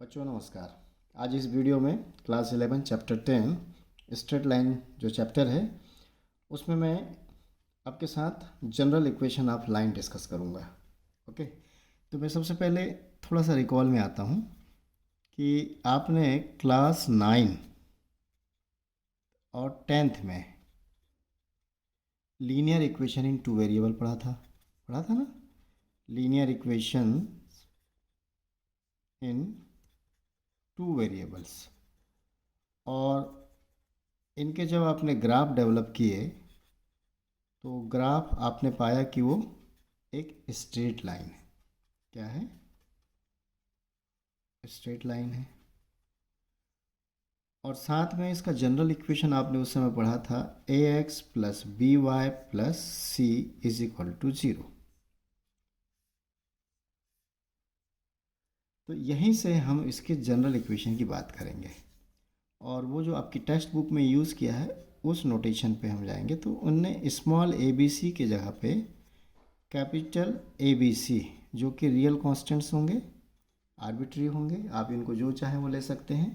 बच्चों नमस्कार। आज इस वीडियो में क्लास 11 चैप्टर 10 स्ट्रेट लाइन जो चैप्टर है उसमें मैं आपके साथ general equation of line discuss करूँगा। ओके, तो मैं सबसे पहले थोड़ा सा रिकॉल में आता हूँ कि आपने क्लास 9 और 10th में linear equation in two variable पढ़ा था ना। Linear equation in two variables, और इनके जब आपने ग्राफ डेवलप किए तो ग्राफ आपने पाया कि वो एक स्ट्रेट लाइन है। क्या है? स्ट्रेट लाइन है। और साथ में इसका जनरल इक्वेशन आपने उस समय पढ़ा था ax plus B Y plus C is equal to 0। तो यहीं से हम इसके जनरल इक्वेशन की बात करेंगे, और वो जो आपकी टेक्स्ट बुक में यूज़ किया है उस नोटेशन पे हम जाएंगे। तो उनने स्मॉल ए बी सी की जगह पे कैपिटल ए बी सी, जो कि रियल कांस्टेंट्स होंगे, आर्बिट्री होंगे, आप इनको जो चाहें वो ले सकते हैं।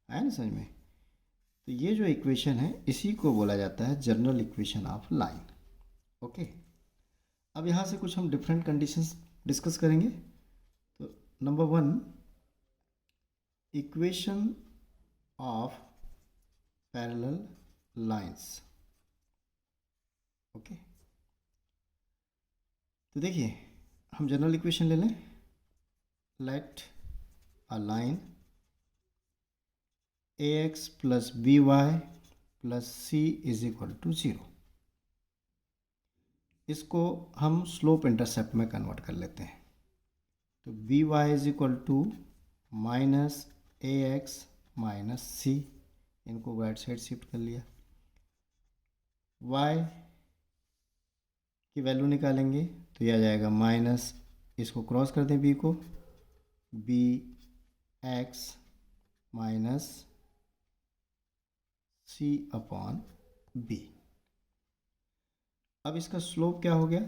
आया ना समझ में? तो ये जो इक्वेशन है इसी को बोला जाता है general equation of line. Okay, अब यहाँ से कुछ हम डिफरेंट कंडीशंस डिस्कस करेंगे। तो number 1, equation of parallel lines. Okay, तो देखिए हम जनरल इक्वेशन ले लें। Let a line ax plus B Y plus C is equal to 0। इसको हम स्लोप इंटरसेप्ट में कन्वर्ट कर लेते हैं। तो b y is equal to minus a x minus c, इनको राइट साइड शिफ्ट कर लिया। y की वैल्यू निकालेंगे तो यह आ जाएगा माइनस, इसको क्रॉस कर दें b को, बी एक्स माइनस सी अपॉन बी। अब इसका स्लोप क्या हो गया?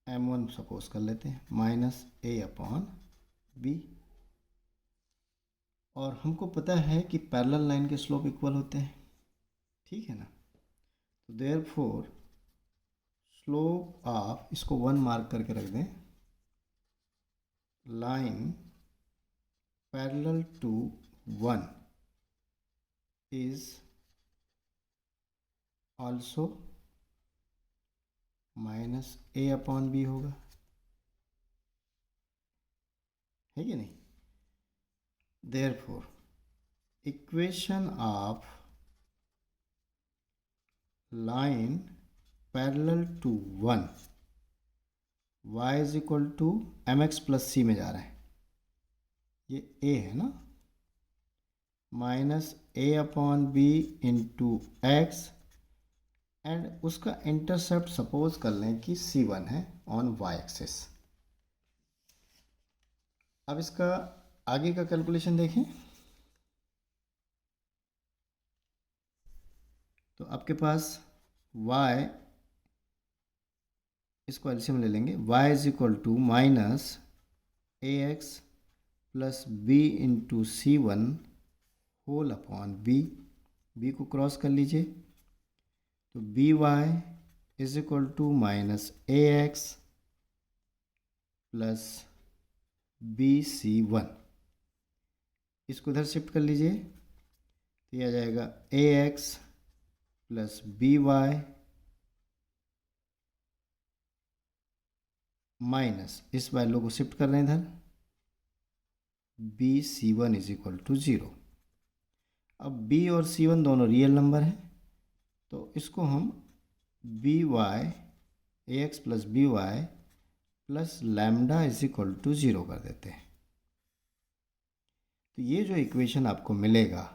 m1 सपोज कर लेते हैं, माइनस a अपॉन बी। और हमको पता है कि पैरेलल लाइन के स्लोप इक्वल होते हैं, ठीक है ना। तो देयरफॉर स्लोप ऑफ, इसको 1 मार्क करके रख दें, line parallel to 1 is also minus A upon b होगा, है कि नहीं। Therefore equation of line parallel to 1, y is equal to m x plus c में जा रहा है, ये a है ना, minus A upon B into x, and उसका इंटरसेप्ट सपोज कर लें कि c1 है ऑन y एक्सिस। अब इसका आगे का कैलकुलेशन देखें तो आपके पास y, इसको एलसीएम ले लेंगे, y is equal to minus a x plus b into c one whole upon b, b को क्रॉस कर लीजिए, तो b y is equal to minus a x plus b c one, इसको इधर shift कर लीजिए, तो यह आ जाएगा a x plus B y minus, इस वैल्यू को शिफ्ट कर रहे हैं इधर, b c one is equal to 0। अब b और c1 दोनों रियल नंबर हैं, तो इसको हम B Y A x plus B Y plus lambda is equal to 0 कर देते हैं। तो ये जो इक्वेशन आपको मिलेगा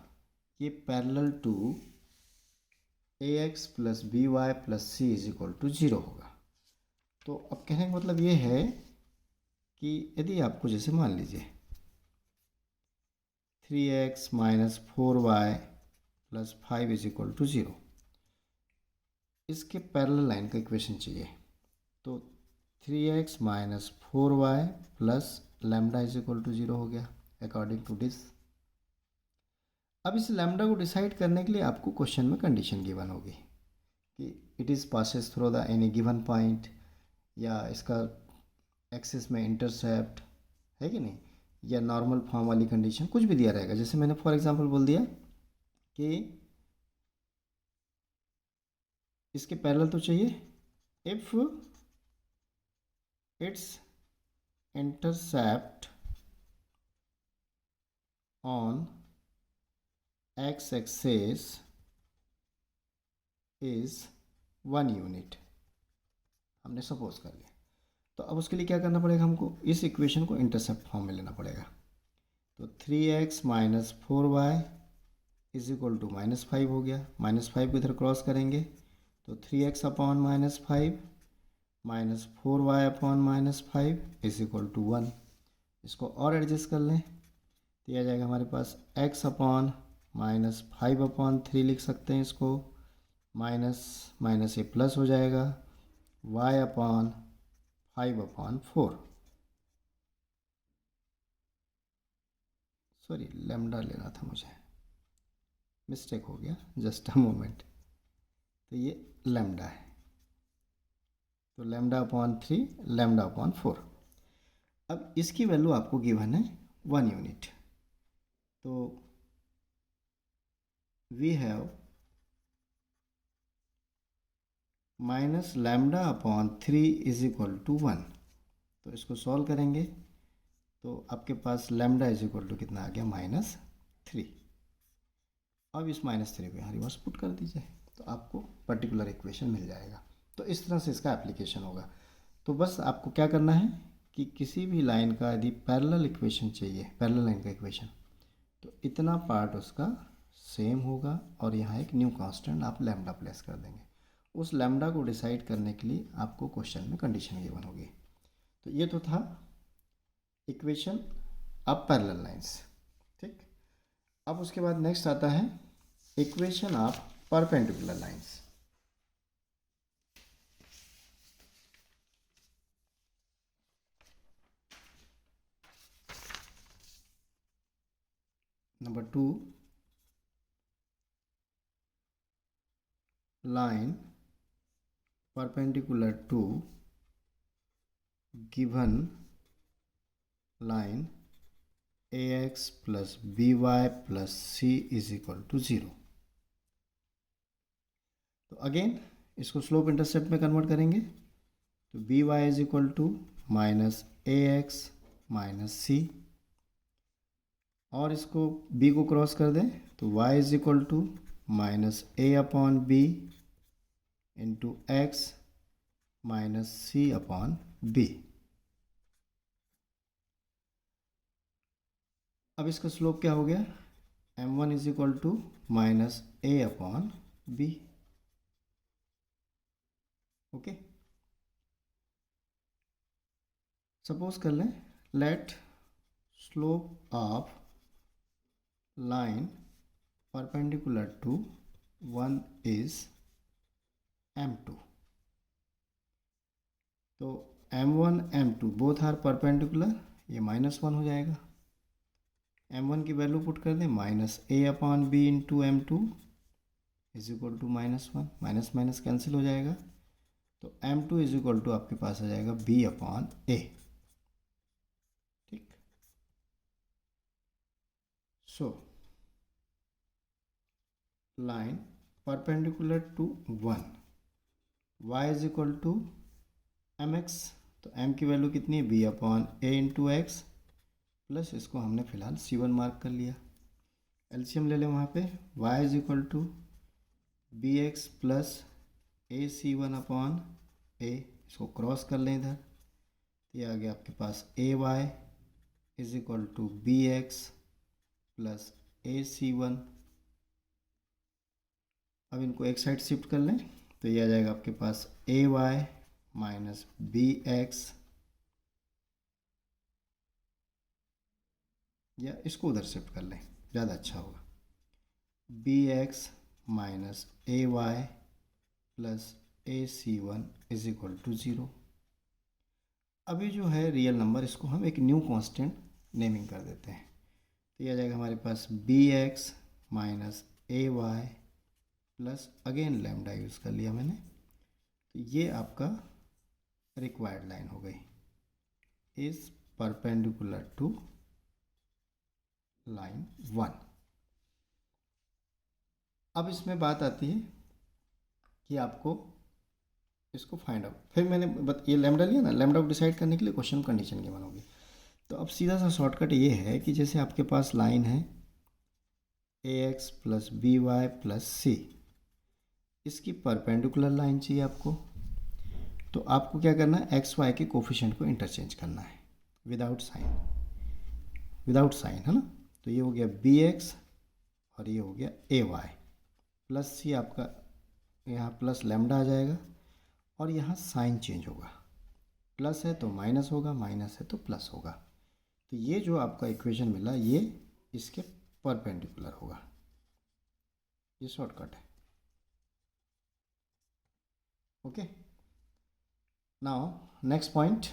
ये parallel to A x plus B Y plus C is equal to 0 होगा। तो अब कहने का मतलब ये है कि यदि आपको जैसे मान लीजिए 3x minus 4y plus 5 is equal to 0, इसके पैरेलल लाइन का इक्वेशन चाहिए, तो 3x minus 4y plus lambda is equal to 0 हो गया अकॉर्डिंग टू दिस। अब इस लैम्डा को डिसाइड करने के लिए आपको क्वेश्चन में कंडीशन गिवन होगी कि it is passes through the any given point, या इसका एक्सिस में इंटरसेप्ट है कि नहीं, या नॉर्मल फॉर्म वाली कंडीशन कुछ भी दिया रहेगा। जैसे मैंने फॉर एग्जांपल बोल दिया कि इसके पैरेलल तो चाहिए, if it's intercept on X axis is 1 unit, हमने सपोज कर लिया। तो अब उसके लिए क्या करना पड़ेगा, हमको इस इक्वेशन को इंटरसेप्ट फॉर्म में लेना पड़ेगा। तो 3x minus 4y is equal to -5 हो गया। -5 को इधर क्रॉस करेंगे तो 3x upon -5 minus 4y upon -5 is equal to 1। इसको और एडजस्ट कर लें तो यह आ जाएगा हमारे पास x अपॉन -5 अपॉन 3 लिख सकते हैं इसको, माइनस माइनस ये प्लस हो जाएगा, y upon 5 upon 4, sorry lambda लेना था मुझे, मिस्टेक हो गया, जस्ट अ मोमेंट। तो ये लैम्डा है, तो लैम्डा अपॉन 3 लैम्डा अपॉन 4। अब इसकी वैल्यू आपको गिवन है 1 यूनिट। तो we have minus lambda upon 3 is equal to 1। तो इसको सॉल्व करेंगे तो आपके पास लैम्डा इज इक्वल टू कितना आ गया, -3। अब इस -3 को यहाँ रिवर्स पुट कर दीजिए तो आपको पर्टिकुलर इक्वेशन मिल जाएगा। तो इस तरह से इसका एप्लीकेशन होगा। तो बस आपको क्या करना है कि किसी भी लाइन का यदि पैरेलल इक्वेशन चाहिए, पैरेलल लाइन का इक्वेशन, तो इतना पार्ट उसका सेम होगा और यहाँ एक न्यू कांस्टेंट आप लैम्डा प्लेस कर देंगे। उस लैम्डा को डिसाइड करने के लिए आपको क्वेश्चन में कंडीशन गिवन होगी। तो ये तो था इक्वेशन ऑफ पैरेलल लाइंस, ठीक। अब उसके बाद नेक्स्ट आता है equation of perpendicular lines. Number 2, line perpendicular to given line ax plus by plus c is equal to 0। तो अगेन इसको स्लोप इंटरसेप्ट में कन्वर्ट करेंगे तो b y is equal to minus a x minus c, और इसको b को cross कर दें तो y is equal to minus A upon B into x minus C upon b. अब इसका स्लोप क्या हो गया, m1 is equal to minus A upon b. Okay, suppose कर लें let slope of line perpendicular to 1 is m2। तो m1 m2 both are perpendicular, ये -1 हो जाएगा। m1 की वैल्यू पुट कर दें minus A upon B into m2 is equal to -1, minus minus cancel हो जाएगा। तो m2 इज इक्वल टू आपके पास आ जाएगा b अपॉन ए, ठीक। So line perpendicular to 1 y is equal to mx, तो m की वैल्यू कितनी है b upon A into x, plus इसको हमने फिलहाल c1 मार्क कर लिया। एलसीएम ले लें वहाँ पे, y is equal to b x plus A C one upon a, इसको क्रॉस कर लें इधर तो ये आ गया आपके पास ए y is equal to b x plus A C one. अब इनको एक साइड शिफ्ट कर लें तो ये आ जाएगा आपके पास ए वाई माइनस बी एक्स, या इसको उधर शिफ्ट कर लें ज़्यादा अच्छा होगा, B X minus A Y plus A C one is equal to 0। अभी जो है रियल नंबर, इसको हम एक न्यू कांस्टेंट नेमिंग कर देते हैं। तो ये आ जाएगा हमारे पास bx माइनस ए Y plus again lambda use कर लिया मैंने। तो ये आपका रिक्वायर्ड लाइन हो गई, इज परपेंडिकुलर टू लाइन 1। अब इसमें बात आती है कि आपको इसको फाइंड आउट, फिर मैंने ये लैम्डा लिया ना, लैम्डा को डिसाइड करने के लिए क्वेश्चन कंडीशन क्या बनोगी। तो अब सीधा सा शॉर्टकट ये है कि जैसे आपके पास लाइन है a x plus B Y plus c, इसकी परपेंडिकुलर लाइन चाहिए आपको। तो आपको क्या करना है, एक्स वाई के कोफिशिएंट को इंटरचेंज करना है विदाउट साइन, विदाउट साइन, है ना। तो ये हो गया बी एक्स और ये हो गया ए वाई प्लस सी, आपका यहाँ प्लस लैम्डा आ जाएगा और यहाँ साइन चेंज होगा, प्लस है तो माइनस होगा, माइनस है तो प्लस होगा। तो ये जो आपका इक्वेशन मिला ये इसके परपेंडिकुलर होगा, ये शॉर्टकट है। Okay, now next point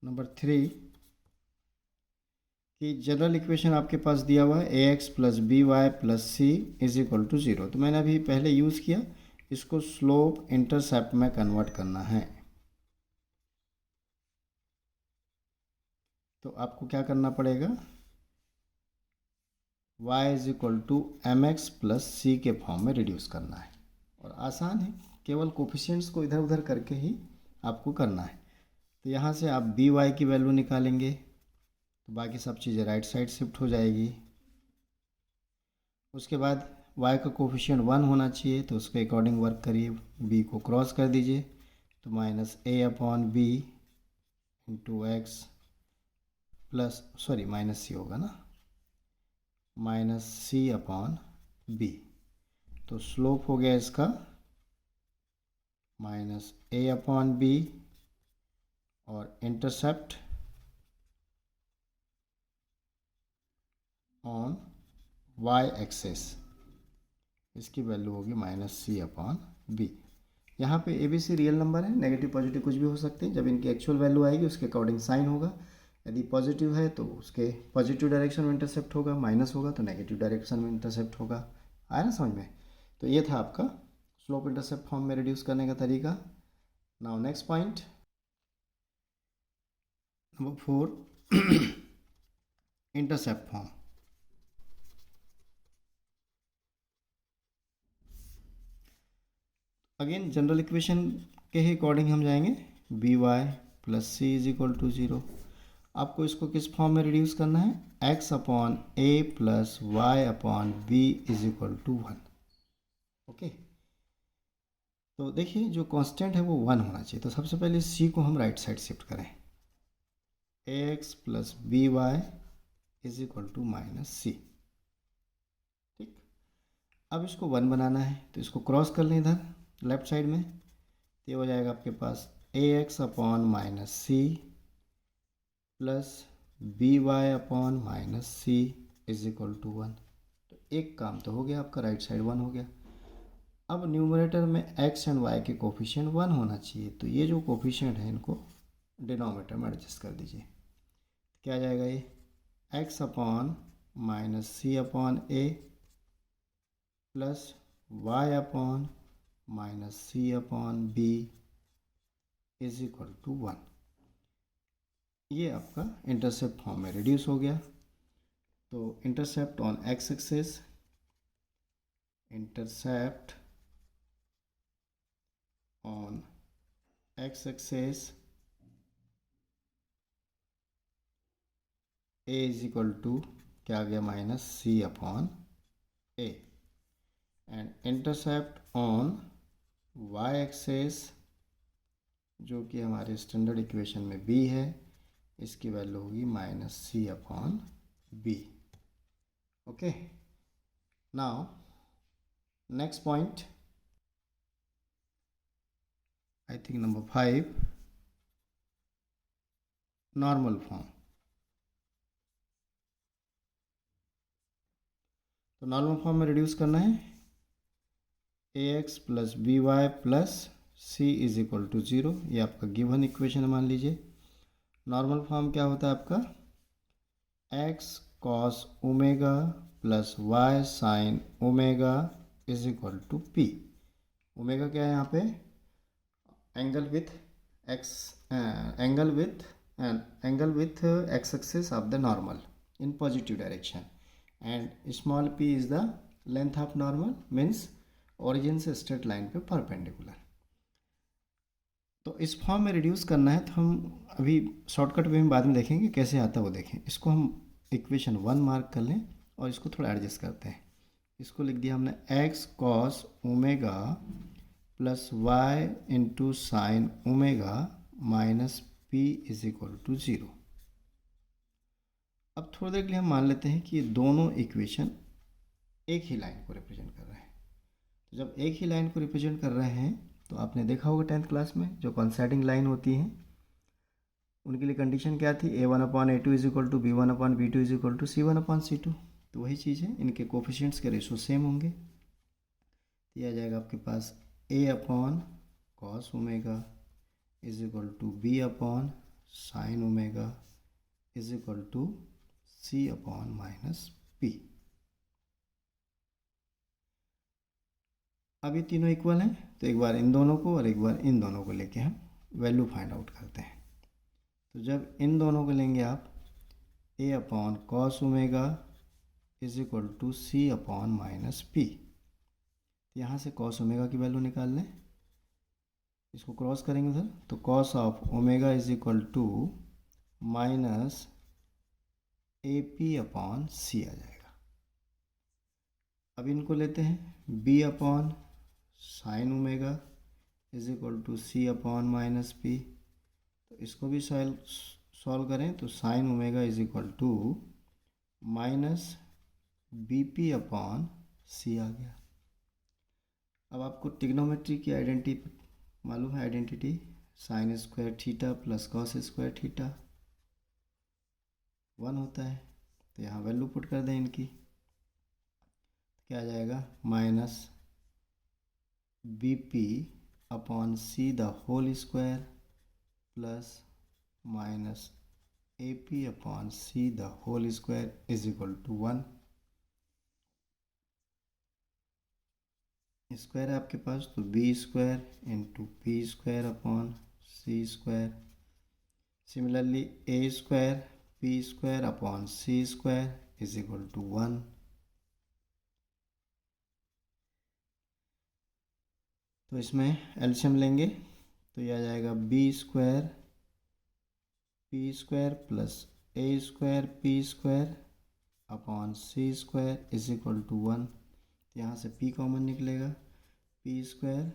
number 3 कि जनरल इक्वेशन आपके पास दिया हुआ है a x plus B Y plus C is equal to 0। तो मैंने अभी पहले यूज़ किया, इसको स्लोप इंटरसेप्ट में कन्वर्ट करना है। तो आपको क्या करना पड़ेगा, y is equal to m x plus c के फॉर्म में रिड्यूस करना है। और आसान है, केवल कोफिशिएंट्स को इधर उधर करके ही आपको करना है। तो यहाँ से आप बी वाई की वैल्यू निकालेंगे तो बाकी सब चीज़ें राइट साइड शिफ्ट हो जाएगी। उसके बाद y का कोफिशिएंट 1 होना चाहिए, तो उसके अकॉर्डिंग वर्क करिए, b को क्रॉस कर दीजिए, तो माइनस ए upon B into x plus, sorry minus c होगा ना, माइनस सी अपॉन बी। तो स्लोप हो गया इसका माइनस ए अपॉन बी और इंटरसेप्ट ऑन वाई एक्सेस, इसकी वैल्यू होगी माइनस सी अपॉन बी। यहाँ पे a b c real number है, नेगेटिव पॉजिटिव कुछ भी हो सकते हैं। जब इनकी एक्चुअल वैल्यू आएगी उसके अकॉर्डिंग साइन होगा। यदि पॉजिटिव है तो उसके पॉजिटिव डायरेक्शन में इंटरसेप्ट होगा, माइनस होगा तो नेगेटिव डायरेक्शन में इंटरसेप्ट होगा। आया ना समझ में। तो ये था आपका स्लोप इंटरसेप्ट फॉर्म में रिड्यूस करने का तरीका। Now next point number 4 intercept form. Again general equation के ही अकॉर्डिंग हम जाएंगे, B Y plus C is equal to 0। आपको इसको किस फॉर्म में रिड्यूस करना है, X upon A plus Y upon B is equal to 1। Okay, तो देखिए जो कांस्टेंट है वो 1 होना चाहिए। तो सबसे पहले सी को हम राइट साइड शिफ्ट करें, a x plus B y is equal to minus c. ठीक, अब इसको 1 बनाना है तो इसको क्रॉस कर लें इधर लेफ्ट साइड में। तो ये हो जाएगा आपके पास a x upon minus c plus B Y upon minus c is equal to 1। तो एक काम तो हो गया आपका, राइट साइड 1 हो गया। अब न्यूमरेटर में एक्स एंड वाई के कोफिशिएंट 1 होना चाहिए। तो ये जो कोफिशिएंट है इनको डिनोमिनेटर में एडजस्ट कर दीजिए। क्या आ जाएगा, ये X upon minus C upon A plus Y upon minus C upon B is equal to 1। ये आपका इंटरसेप्ट फॉर्म में रिड्यूस हो गया। तो intercept on X axis, intercept on X axis A is equal to क्या आ गया, minus C upon A. And intercept on Y axis जो कि हमारे स्टैंडर्ड इक्वेशन में बी है, इसकी वैल्यू होगी minus C upon b. Okay, now next point I think number 5, normal form. तो नॉर्मल फॉर्म में रिड्यूस करना है, a x plus B Y plus C is equal to zero, ये आपका गिवन इक्वेशन मान लीजिए। नॉर्मल फॉर्म क्या होता है आपका, X cos omega plus Y sine omega is equal to P. Omega क्या है यहाँ पे, angle with X, angle with X axis of the normal in positive direction, and small p is the length of normal, means origin से straight line पे perpendicular. तो इस form में reduce करना है तो हम अभी शॉर्टकट में बाद में देखेंगे कैसे आता है वो देखें। इसको हम इक्वेशन 1 मार्क कर लें और इसको थोड़ा एडजस्ट करते हैं। इसको लिख दिया हमने X cos omega plus Y into sine omega minus P is equal to zero. अब थोड़ी देर के लिए हम मान लेते हैं कि ये दोनों इक्वेशन एक ही लाइन को रिप्रेजेंट कर रहे हैं। तो जब एक ही लाइन को रिप्रेजेंट कर रहे हैं तो आपने देखा होगा 10th क्लास में जो कॉन्साइडिंग लाइन होती हैं उनके लिए कंडीशन क्या थी, a1/a2 is equal to b1/b2 is equal to c1/c2। तो वही चीज़ है, इनके कोफिशिएंट्स के रेशो सेम होंगे। तो यह आ जाएगा आपके पास a/cos omega is equal to b/sin omega is equal to c/-p। अब ये तीनों इक्वल हैं तो एक बार इन दोनों को और एक बार इन दोनों को लेके हम वैल्यू फाइंड आउट करते हैं। तो जब इन दोनों को लेंगे आप a/cos omega is equal to c/-p, यहाँ से cos ओमेगा की वैल्यू निकाल लें, इसको क्रॉस करेंगे उधर तो cos of omega is equal to minus AP/c आ जाएगा। अब इनको लेते हैं b/sin omega is equal to c/-p। तो इसको भी सॉल्व करें तो sine omega is equal to minus BP/c आ गया। अब आपको ट्रिग्नोमेट्री की आइडेंटिटी मालूम है, identity sine square theta plus cos square theta 1 होता है। तो यहाँ वैल्यू पुट कर दें इनकी, क्या आ जाएगा, minus BP/c the whole square plus minus AP/c the whole square is equal to 1। स्क्वायर है आपके पास तो b square into P square upon C square. Similarly a square P square upon C square is equal to 1। तो इसमें LCM लेंगे तो यह आ जाएगा b square P square plus a square P square upon C square is equal to 1। यहाँ से p common निकलेगा, p स्क्वायर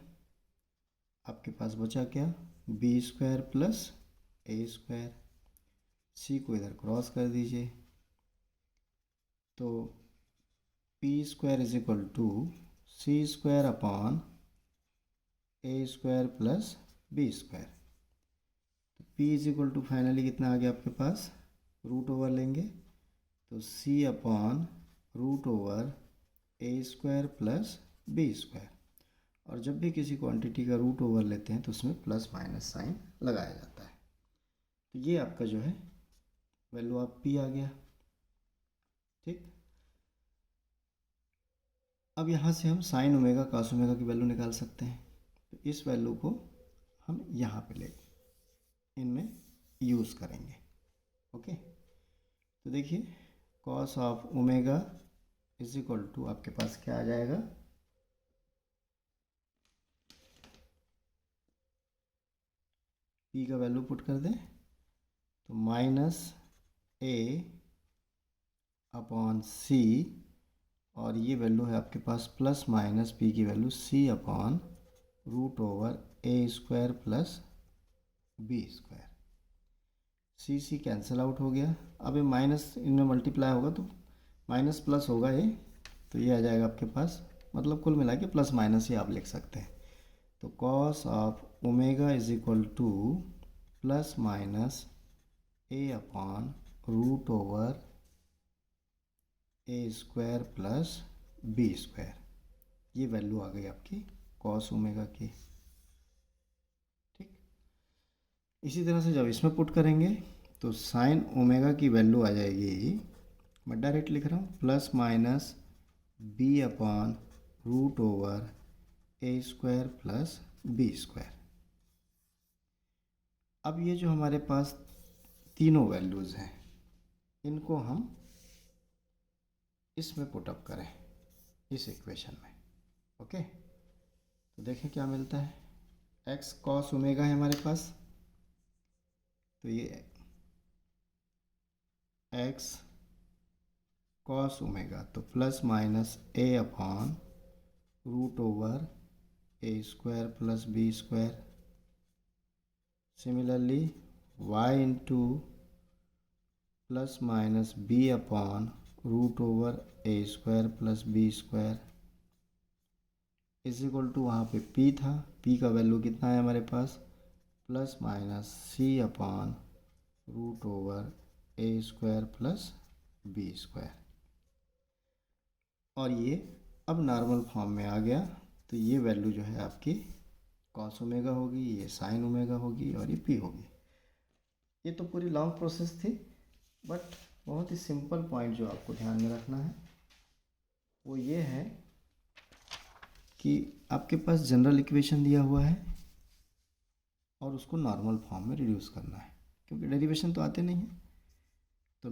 आपके पास बचा क्या, b square plus a square, c को इधर क्रॉस कर दीजिए तो p square is equal to c square upon a square plus b square. तो p is equal to finally कितना आ गया आपके पास, रूट ओवर लेंगे तो c upon root over a square plus b square. और जब भी किसी क्वांटिटी का रूट ओवर लेते हैं तो उसमें प्लस माइनस साइन लगाया जाता है। तो ये आपका जो है वैल्यू आप p आ गया, ठीक। अब यहाँ से हम साइन ओमेगा कॉस ओमेगा की वैल्यू निकाल सकते हैं। तो इस वैल्यू को हम यहाँ पे ले इनमें यूज़ करेंगे, ओके। तो देखिए cos of omega is equal to आपके पास क्या आ जाएगा, p का वैल्यू पुट कर दें तो माइनस a अपॉन c, और ये वैल्यू है आपके पास प्लस माइनस p की value c upon root over a square plus b square. c cancel out हो गया। अब ये माइनस इनमें मल्टीप्लाई होगा तो माइनस प्लस होगा ये, तो ये आ जाएगा आपके पास, मतलब कुल मिला के प्लस माइनस ही आप लिख सकते हैं। तो cos of omega is equal to plus minus a upon root over a square plus b square. ये वैल्यू आ गई आपकी कॉस ओमेगा की। इसी तरह से जब इसमें पुट करेंगे तो साइन ओमेगा की वैल्यू आ जाएगी, मैं डायरेक्ट लिख रहा हूँ, plus minus B upon root over ए स्क्वायर प्लस बी स्क्वायर। अब ये जो हमारे पास तीनों वैल्यूज़ हैं इनको हम इसमें पुटअप करें, इस इक्वेशन में। ओके, तो देखें क्या मिलता है। एक्स कॉस ओमेगा है हमारे पास, तो ये एक्स कॉस ओमेगा, तो plus minus A upon root over A square plus B square. Similarly Y into plus minus B upon root over A square plus B square is equal to, वहाँ पे P था, P का value कितना है हमारे पास, plus minus सी upon root over ए square plus B square. और ये अब नॉर्मल फॉर्म में आ गया, तो ये वैल्यू जो है आपकी कॉस ओमेगा होगी, ये साइन ओमेगा होगी और ये पी होगी। ये तो पूरी लॉन्ग प्रोसेस थी, बट बहुत ही सिंपल पॉइंट जो आपको ध्यान में रखना है वो ये है कि आपके पास जनरल इक्वेशन दिया हुआ है और उसको नॉर्मल फॉर्म में रिड्यूस करना है, क्योंकि डेरिवेशन तो आते नहीं है। तो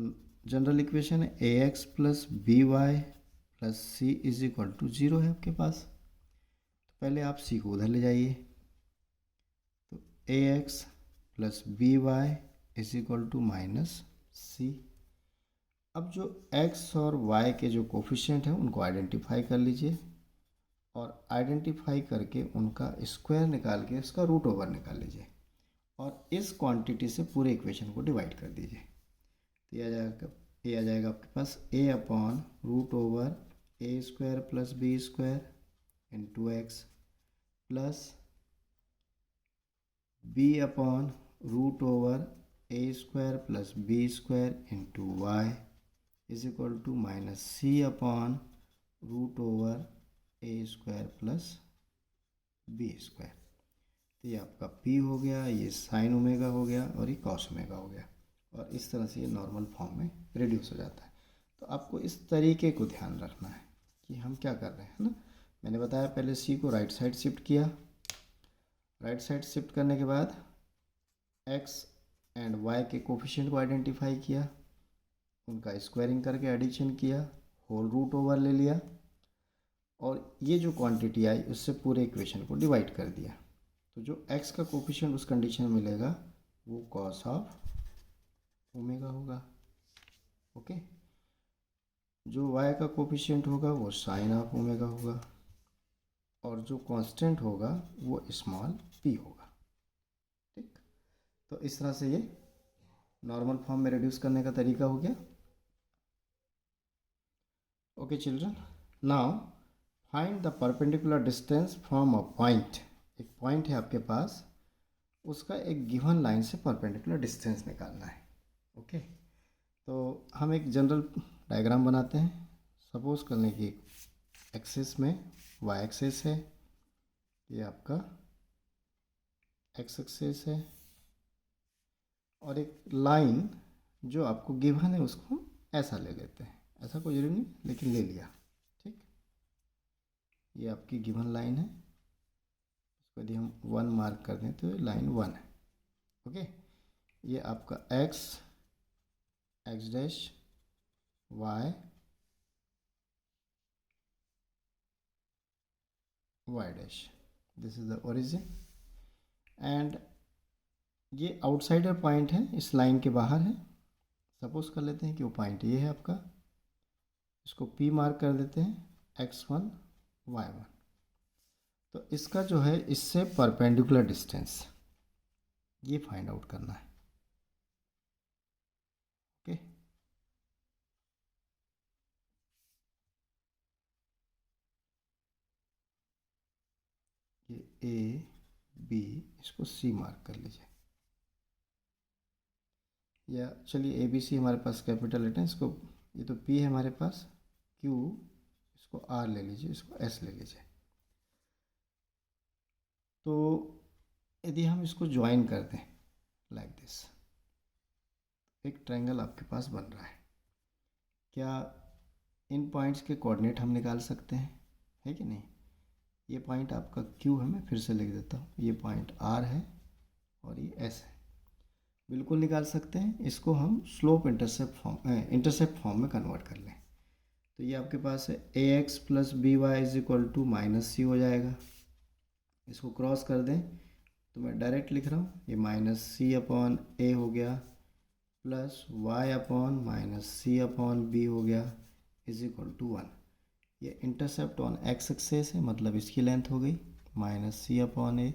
जनरल इक्वेशन है a x plus B Y plus C is equal to 0 है आपके पास। तो पहले आप सी को उधर ले जाइए, तो a x plus B y is equal to minus c. अब जो x और y के जो कोफिशिएंट हैं उनको आइडेंटिफाई कर लीजिए और आइडेंटिफाई करके उनका स्क्वायर निकाल के उसका रूट ओवर निकाल लीजिए और इस क्वांटिटी से पूरे इक्वेशन को डिवाइड कर दीजिए। तो ये आ जाएगा आपके पास a upon root over A square plus B square into x plus B upon root over A square plus B square into Y is equal to minus C upon root over A square plus B square. तो ये आपका p हो गया, ये sine omega हो गया और ये कॉस ओमेगा हो गया, और इस तरह से ये नॉर्मल फॉर्म में रिड्यूस हो जाता है। तो आपको इस तरीके को ध्यान रखना है कि हम क्या कर रहे हैं ना। मैंने बताया पहले c को राइट साइड शिफ्ट किया, राइट साइड शिफ्ट करने के बाद x एंड y के कोफिशिएंट को आइडेंटिफाई किया, उनका स्क्वायरिंग करके एडिशन किया, होल रूट ओवर ले लिया और ये जो क्वांटिटी आई उससे पूरे इक्वेशन को डिवाइड कर दिया। तो जो x का कोफिशिएंट उस कंडीशन में मिलेगा वो कॉस ऑफ ओमेगा होगा। ओके, जो y का कोफिशिएंट होगा वो साइन ऑफ ओमेगा होगा और जो कांस्टेंट होगा वो स्मॉल p होगा। ठीक, तो इस तरह से ये नॉर्मल फॉर्म में रिड्यूस करने का तरीका हो गया। Okay children, now find the perpendicular distance from a point. एक पॉइंट है आपके पास, उसका एक गिवन लाइन से परपेंडिकुलर डिस्टेंस निकालना है। ओके, तो हम एक जनरल डायग्राम बनाते हैं। सपोज कर लें कि एक्सिस में वाई एक्सिस है, ये आपका एक्स एक्सिस है, और एक लाइन जो आपको गिवन है उसको हम ऐसा ले लेते हैं, ऐसा कोई जरूरी नहीं लेकिन ले लिया। ठीक, ये आपकी गिवन लाइन है, इसको यदि हम 1 मार्क कर दें तो ये लाइन 1 है। ओके, ये आपका X dash Y dash, this is the origin, and ये आउटसाइडर पॉइंट है, इस लाइन के बाहर है। सपोज कर लेते हैं कि वो पॉइंट ये है आपका, इसको P मार्क कर देते हैं, x1 y1। तो इसका जो है इससे परपेंडिकुलर डिस्टेंस ये फाइंड आउट करना है। ओके, ये A B, इसको C मार्क कर लीजिए, या चलिए ABC हमारे पास कैपिटल लेटर है, इसको ये तो P है हमारे पास, Q, इसको R ले लीजिए, इसको S ले लीजिए। तो यदि हम इसको ज्वाइन कर दें, लाइक दिस। एक ट्रायंगल आपके पास बन रहा है। क्या इन पॉइंट्स के कोऑर्डिनेट हम निकाल सकते हैं, है कि नहीं? ये पॉइंट आपका Q है, मैं फिर से लिख देता हूँ, ये पॉइंट R है और ये S है। बिल्कुल निकाल सकते हैं। इसको हम स्लोप इंटरसेप्ट फॉर्म में कन्वर्ट कर लें तो ये आपके पास है ax plus B y is equal to minus c हो जाएगा। इसको क्रॉस कर दें तो मैं डायरेक्ट लिख रहा हूँ, ये माइनस सी अपॉन ए हो गया प्लस वाई अपॉन माइनस सी अपॉन बी हो गया इज इक्वल टू 1। ये इंटरसेप्ट ऑन एक्स एक्सेस है, मतलब इसकी लेंथ हो गई माइनस सी अपॉन ए।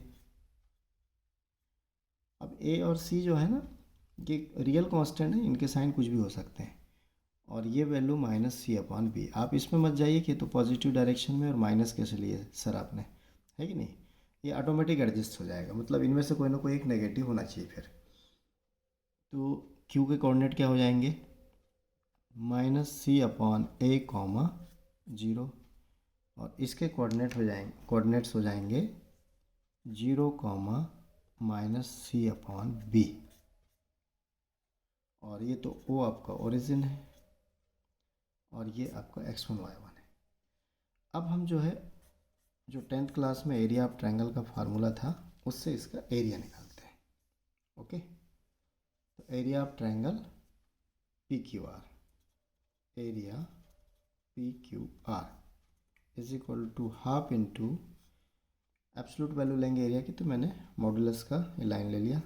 अब ए और सी जो है ना, ये रियल कांस्टेंट है, इनके साइन कुछ भी हो सकते हैं। और ये वैल्यू माइनस सी अपॉन बी, आप इसमें मत जाइए कि तो पॉजिटिव डायरेक्शन में और माइनस कैसे लिए सर आपने, है कि नहीं? ये ऑटोमेटिक एडजस्ट हो जाएगा, मतलब इनमें से कोई ना कोई एक नेगेटिव होना चाहिए फिर। तो क्यू के कोऑर्डिनेट क्या हो जाएंगे, माइनस सी अपॉन ए कॉमा 0, और इसके कोऑर्डिनेट्स हो जाएंगे 0 कॉमा माइनस सी अपॉन बी। और ये तो ओ आपका ओरिजिन है और ये आपका x1 y1 है। अब हम जो है, जो 10th क्लास में एरिया ऑफ ट्रायंगल का फार्मूला था, उससे इसका एरिया निकालते हैं। ओके, तो area of triangle P Q R, area P Q R is equal to half into absolute value लेंगे एरिया की, तो मैंने मॉडुलस का ये लाइन ले लिया।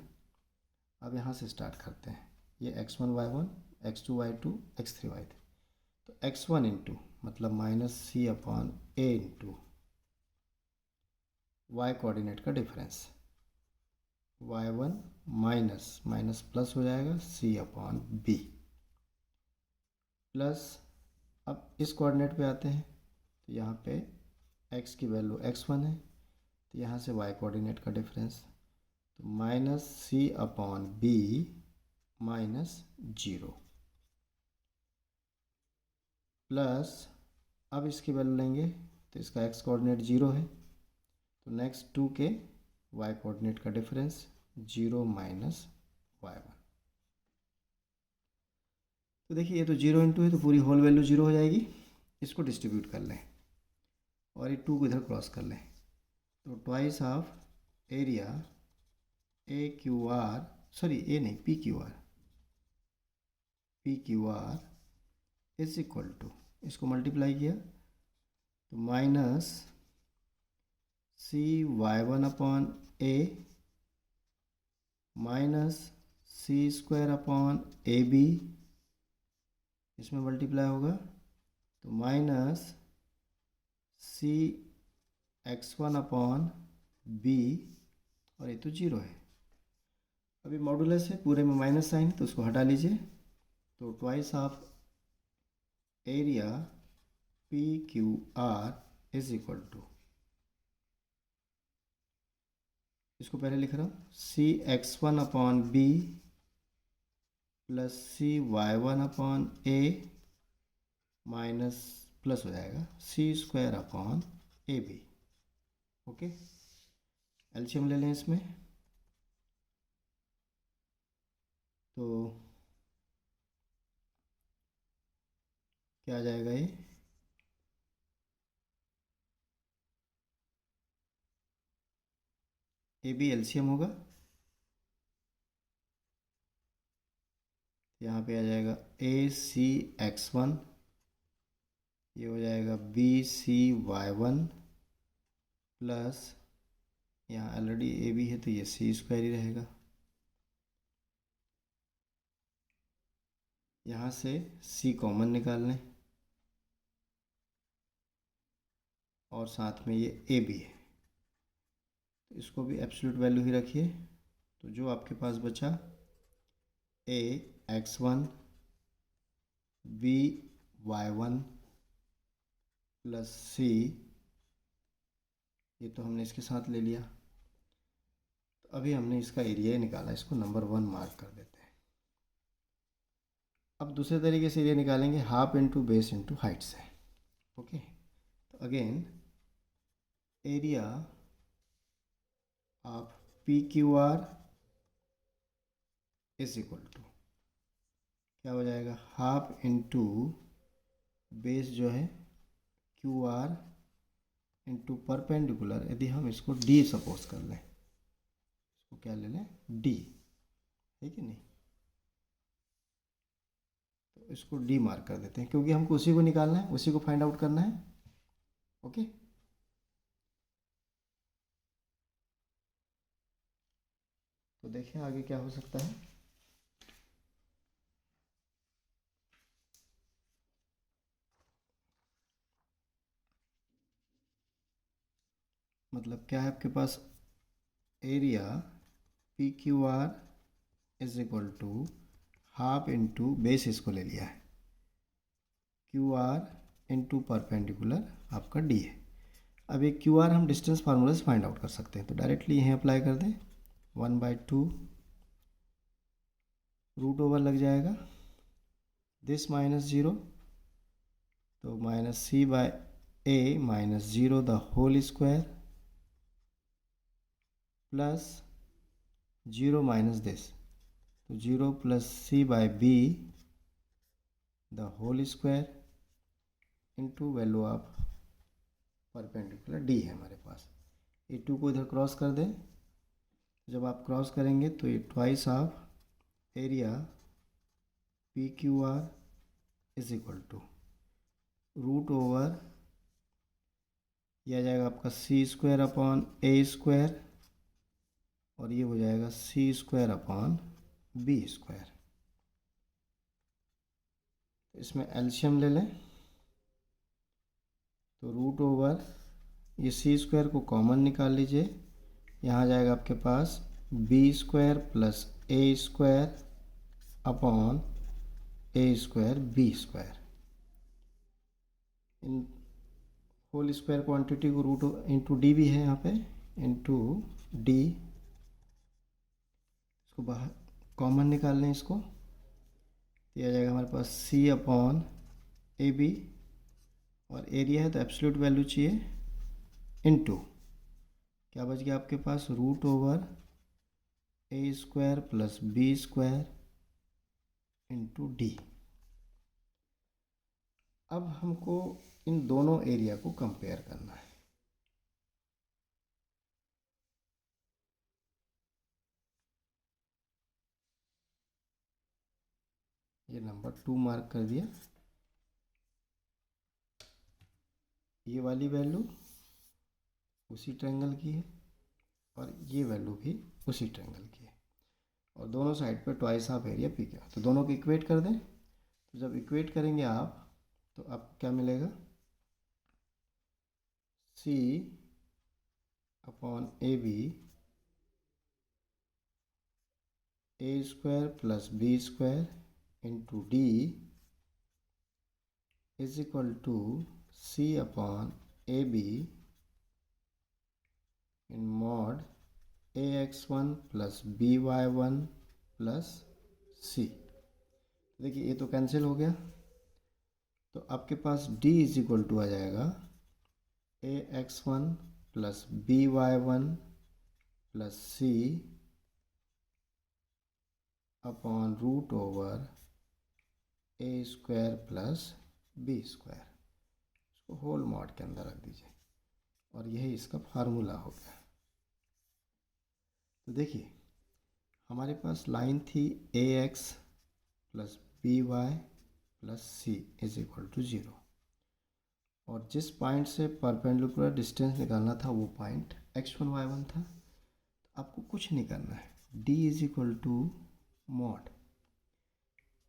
अब यहाँ से स्टार्ट करते हैं, ये x1 y1 x2 y2 x3 y3, तो x1 इंटू मतलब minus C upon A into y coordinate का difference, y1 minus minus plus हो जाएगा c अपॉन बी प्लस, अब इस कोऑर्डिनेट पे आते हैं तो यहाँ पे x की वैल्यू x1 है, तो यहाँ से y कोऑर्डिनेट का डिफरेंस, तो माइनस सी अपॉन बी माइनस 0 प्लस, अब इसकी वैल्यू लेंगे तो इसका x कोऑर्डिनेट 0 है, तो नेक्स्ट 2 के y कोऑर्डिनेट का डिफरेंस 0 माइनस y1। तो देखिए ये तो 0 इंटू है तो पूरी होल वैल्यू 0 हो जाएगी। इसको डिस्ट्रीब्यूट कर लें और ये 2 को इधर क्रॉस कर लें, तो twice of area a q r, sorry a नहीं p Q R is equal to, इसको मल्टीप्लाई किया तो माइनस सी y1 अपॉन ए माइनस सी स्क्वायर अपॉन ए बी, इसमें मल्टीप्लाई होगा तो माइनस सी x1 अपॉन बी, और ये तो 0 है। अभी मॉडुलस है, पूरे में माइनस साइन, तो उसको हटा लीजिए, तो twice of area P Q R is equal to, इसको पहले लिख रहा हूँ, C x1 upon B plus C y1 upon ए माइनस प्लस हो जाएगा सी स्क्वायर अपॉन ए बी। ओके, एलसीएम ले लें इसमें, तो क्या आ जाएगा, ये ए बी एलसीएम होगा, यहाँ पे आ जाएगा ए सी x1, ये हो जाएगा बी सी y1 प्लस, यहाँ ऑलरेडी ए बी है तो ये सी स्क्वायर ही रहेगा, यहाँ से सी कॉमन निकाल लें और साथ में ये ए बी है, तो इसको भी एब्सोल्यूट वैल्यू ही रखिए, तो जो आपके पास बचा ए x1 बी y1 प्लस सी, ये तो हमने इसके साथ ले लिया, तो अभी हमने इसका एरिया निकाला, इसको नंबर 1 मार्क कर देते हैं। अब दूसरे तरीके से एरिया निकालेंगे, half into base into height से। ओके, तो again area of P Q R is equal to क्या हो जाएगा, हाफ इंटू बेस जो है क्यू आर इंटू परपेंडिकुलर, यदि हम इसको डी सपोज कर लें, इसको क्या ले लें, डी, है कि नहीं, तो इसको डी मार्क कर देते हैं क्योंकि हमको उसी को निकालना है, उसी को फाइंड आउट करना है। ओके, तो देखिए आगे क्या हो सकता है। मतलब क्या है आपके पास, area P Q R is equal to half into base, इसको ले लिया है, क्यू आर इंटू परपेंडिकुलर आपका डी है। अब ये क्यू आर हम डिस्टेंस फार्मूला से फाइंड आउट कर सकते हैं, तो डायरेक्टली यहीं अप्लाई कर दें, 1/2 रूट ओवर लग जाएगा दिस माइनस ज़ीरो, तो minus c by a minus zero the whole square plus zero minus this, तो zero plus c by b the whole square into value of perpendicular d है हमारे पास। ए to को इधर cross कर दें, जब आप क्रॉस करेंगे तो ये twice of area P Q R is equal to root over, यह आ जाएगा आपका सी स्क्वायर अपॉन ए स्क्वायर, और ये हो जाएगा C square upon B square. इसमें एलसीएम ले लें, तो रूट ओवर ये सी स्क्वायर को कॉमन निकाल लीजिए, यहाँ आ जाएगा आपके पास b square plus a square upon A square b square, in whole square quantity को रूट इंटू डी भी है यहाँ पे, इंटू डी, इसको बाहर कॉमन निकाल लें इसको, तो आ जाएगा हमारे पास सी अपॉन ए बी, और एरिया है तो एब्सोल्यूट वैल्यू चाहिए, इनटू क्या बच गया आपके पास, रूट ओवर ए square plus B square into d. अब हमको इन दोनों एरिया को कंपेयर करना है। ये नंबर 2 मार्क कर दिया, ये वाली वैल्यू उसी ट्रायंगल की है और ये वैल्यू भी उसी ट्रायंगल की है, और दोनों साइड पे ट्वाइस ऑफ एरिया पी क्या, तो दोनों को इक्वेट कर दें। तो जब इक्वेट करेंगे आप तो आपको क्या मिलेगा, c upon A b a square plus B square into d is equal to c upon A b in mod a x one plus B y one plus c. देखिए ये तो कैंसिल हो गया, तो आपके पास d इज इक्वल टू आ जाएगा a x one plus B y one plus c upon root over A square plus B square, इसको होल मॉड के अंदर रख दीजिए, और यही इसका फार्मूला हो गया। तो देखिए हमारे पास लाइन थी a x plus B Y plus C is equal to 0, और जिस पॉइंट से परपेंडिकुलर डिस्टेंस निकालना था वो पॉइंट x1 y1 था। तो आपको कुछ नहीं करना है, d is equal to mod,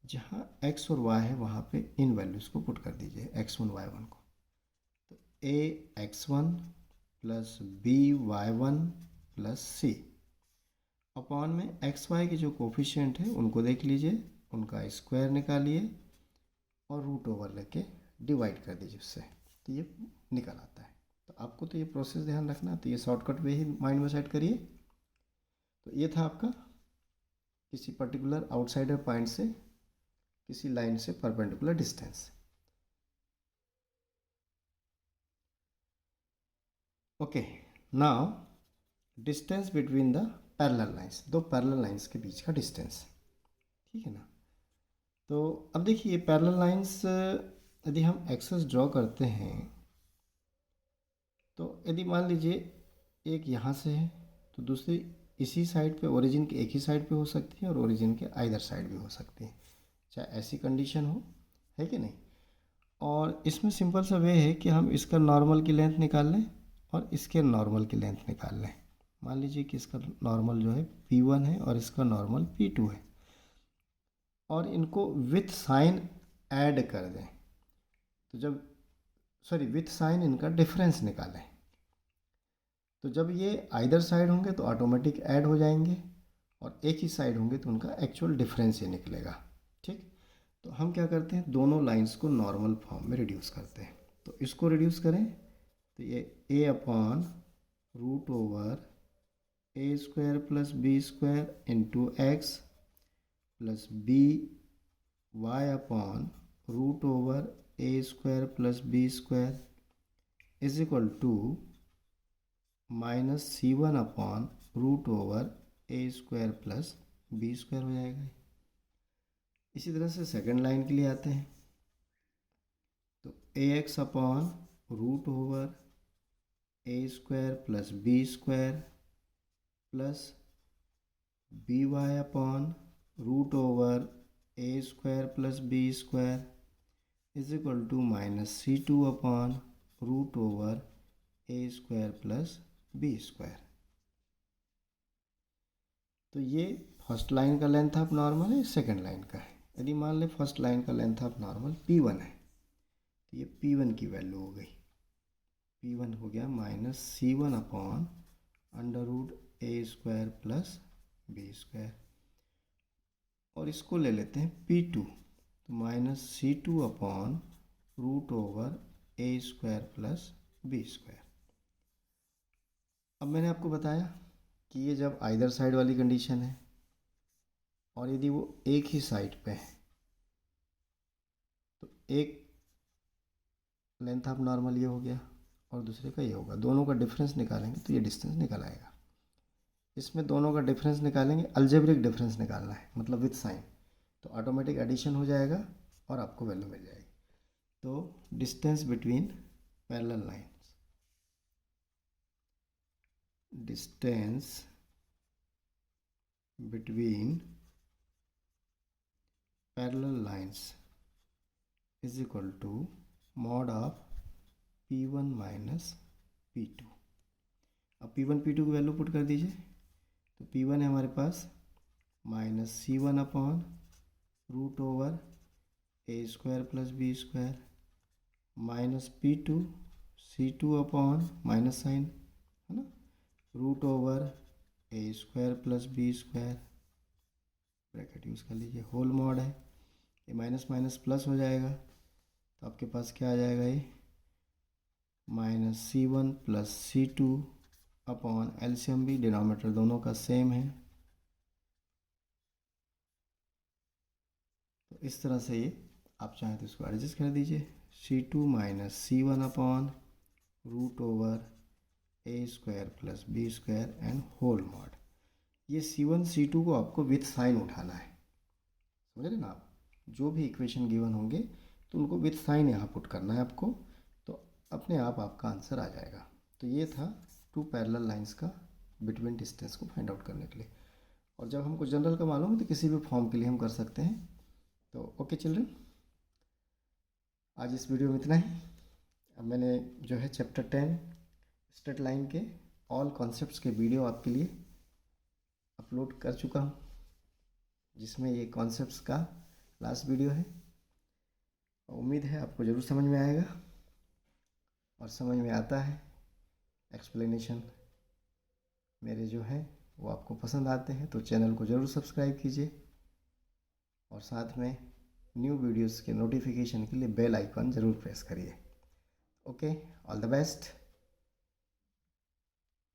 जहाँ x और y है वहाँ पे इन वैल्यूज़ को पुट कर दीजिए x1 y1 को, तो a x1 plus b y1 plus c upon में एक्स वाई के जो कोफिशिएंट है उनको देख लीजिए, उनका स्क्वायर निकालिए और रूट ओवर लेके डिवाइड कर दीजिए उससे, तो ये निकल आता है। तो आपको तो ये प्रोसेस ध्यान रखना, तो ये शॉर्टकट वे ही माइंड में सेट करिए। तो ये था आपका किसी पर्टिकुलर आउटसाइडर पॉइंट से किसी लाइन से perpendicular distance. Okay, now distance between the parallel lines, दो पैरेलल लाइंस के बीच का डिस्टेंस। ठीक है ना। तो अब देखिए पैरेलल लाइंस यदि हम एक्सेस ड्रॉ करते हैं तो यदि मान लीजिए एक यहाँ से है तो दूसरी इसी साइड पे, ओरिजिन के एक ही साइड पे हो सकती है और ओरिजिन के आइदर साइड भी हो सकती है, चाहे ऐसी कंडीशन हो, है कि नहीं। और इसमें सिंपल सा वे है कि हम इसका नॉर्मल की लेंथ निकाल लें और इसके नॉर्मल की लेंथ निकाल लें। मान लीजिए कि इसका नॉर्मल जो है P1 है और इसका नॉर्मल P2 है, और इनको विथ साइन ऐड कर दें। तो जब विथ साइन इनका डिफरेंस निकालें, तो जब ये आइदर साइड होंगे तो ऑटोमेटिक ऐड हो जाएंगे और एक ही साइड होंगे तो उनका एक्चुअल डिफरेंस ही निकलेगा। ठीक, तो हम क्या करते हैं, दोनों लाइंस को नॉर्मल फॉर्म में रिड्यूस करते हैं। तो इसको रिड्यूस करें तो ये a upon root over A square plus B square into x plus B Y upon root over A square plus B square is equal to minus C1 upon root over A square plus B square हो जाएगा। इसी तरह से second line के लिए आते हैं तो ax upon root over A square plus B square plus B Y upon root over A square plus B square is equal to minus C2 upon root over A square plus B square. तो ये first line का length of normal है, second line का है। यदि मान लें first line का लेंथ ऑफ नॉर्मल P1 है तो ये P1 की वैल्यू हो गई, P1 हो गया minus C1 upon under root a square plus B square, और इसको ले लेते हैं P2 तो minus C2 upon root over ए स्क्वायर प्लस बी स्क्वायर। अब मैंने आपको बताया कि ये जब आइदर साइड वाली कंडीशन है और यदि वो एक ही साइड पे है तो एक लेंथ ऑफ नॉर्मल ये हो गया और दूसरे का ये होगा, दोनों का डिफरेंस निकालेंगे तो ये डिस्टेंस निकल आएगा। इसमें दोनों का डिफरेंस निकालेंगे, अलजेब्रिक डिफरेंस निकालना है मतलब विथ साइन, तो ऑटोमेटिक एडिशन हो जाएगा और आपको वैल्यू मिल जाएगी। तो distance between parallel lines, distance between parallel lines is equal to mod of P1 minus P2। अब P1 P2 की वैल्यू पुट कर दीजिए तो P1 है हमारे पास minus C1 upon root over ए square plus B square minus P2 C2 upon minus sign है ना, रूट ओवर ए square plus B square, bracket use कर लीजिए, होल मॉड है, ये माइनस माइनस प्लस हो जाएगा तो आपके पास क्या आ जाएगा, ये minus C1 plus C2 upon LCM भी, डिनोमिनेटर दोनों का सेम है। तो इस तरह से ये आप चाहें तो इसको एडजस्ट कर दीजिए, C2 minus C1 upon root over A square plus B square and whole mod. ये C1 C2 को आपको विथ साइन उठाना है, समझ रहे ना आप। जो भी इक्वेशन गिवन होंगे तो उनको विथ साइन यहाँ पुट करना है आपको, तो अपने आप आपका आंसर आ जाएगा। तो ये था टू पैरेलल लाइंस का बिटवीन डिस्टेंस को फाइंड आउट करने के लिए। और जब हमको जनरल का मालूम है तो किसी भी फॉर्म के लिए हम कर सकते हैं। तो ओके चिल्ड्रन, आज इस वीडियो में इतना ही। अब मैंने जो है चैप्टर 10 स्ट्रेट लाइन के ऑल कॉन्सेप्ट्स के वीडियो आपके लिए अपलोड कर चुका हूँ, जिसमें ये कॉन्सेप्ट्स का लास्ट वीडियो है। उम्मीद है आपको ज़रूर समझ में आएगा, और समझ में आता है एक्सप्लेनेशन मेरे जो हैं वो आपको पसंद आते हैं तो चैनल को ज़रूर सब्सक्राइब कीजिए, और साथ में न्यू वीडियोस के नोटिफिकेशन के लिए बेल आइकन ज़रूर प्रेस करिए। Okay, all the best.